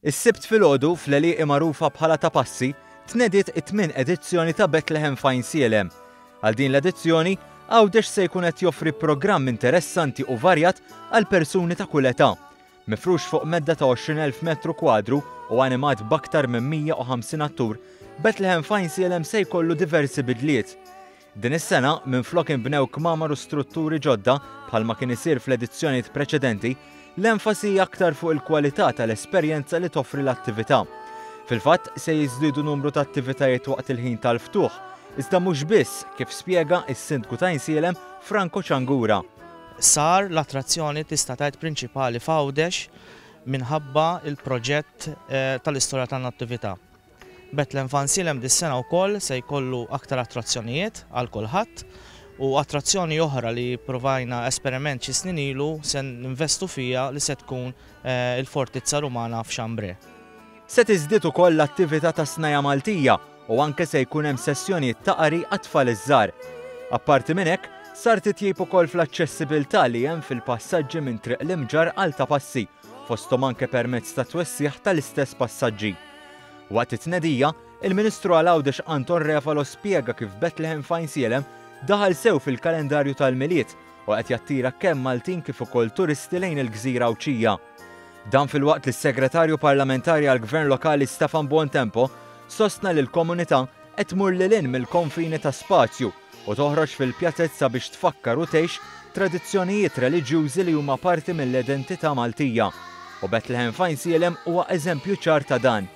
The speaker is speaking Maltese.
Is-sibt filgħodu fl-għelieq magħrufa bħala ta' Passi tnediet it-tmien edizzjoni ta' Bethlehem Fine CLM. Għal din l-edizzjoni Għawdex se jkun qed joffri programm interessanti u varjat għal persuni ta' kull età, mifrux fuq medda ta' 20,000 metru kwadru u animat b'aktar minn 150 attur. Bethlehem Fine CLM se jkollu diversi bidliet. Din is-sena minflok inbnew kmamar u strutturi ġodda bħalma kien isir fl-edizzjonijiet preċedenti, l-enfasi aktar fuq il-kwalità tal-esperjenza li toffri l-attività. Fil-fatt se jiżdiedu numru ta' attivitajiet waqt il-ħin tal-ftuħ, iżda mhux biss kif spjega is-Sindku ta' CLM Franco Ċangura. Sar l-attrazzjoni tista' tgħid prinċipali f'Għawdex minħabba il-proġett tal-istorja tan-attività. Bethlehem Fine CLM dis-sena wkoll se jkollu aktar attrazzjonijiet għal kulħadd u attrazzjoni oħra li provajna esperiment xi snin ilu se ninvestu fiha li se tkun il-Fortizza Rumana f'Xambré. Se tiżdied ukoll l-attività ta' Snajja Maltija u anke se jkun hemm sessjonijiet ta' qari għat-tfal iż-żgħar. Apparti minn hekk, sar titjib ukoll fl-aċċessibilità li hemm fil-passaġġi minn triq l-imġar għal ta' Passi, fosthom anke permezz ta' twessieħ tal-istess passaġġi. Waqt it-tnedija, il-Ministru għal Għawdex Anton Refalo spjega kif Bethlehem Fine CLM daħal sew fil-kalendarju tal-miliet u qed jattira kemm Maltin kif ukoll turisti lejn il-Gżira Awċija. Dan fil-waqt li s-Segretarju Parlamentari għall-Gvern Lokali Stefan Bontempo sostna li l-komunità qed tmur lil hinn mill-konfini ta' spazju u toħroġ fil-pjazzezza biex tfakkar u tgħix tradizzjonijiet reliġjużi li huma parti mill-identità Maltija. U Bethlehem Fine CLM huwa eżempju ċar ta' dan.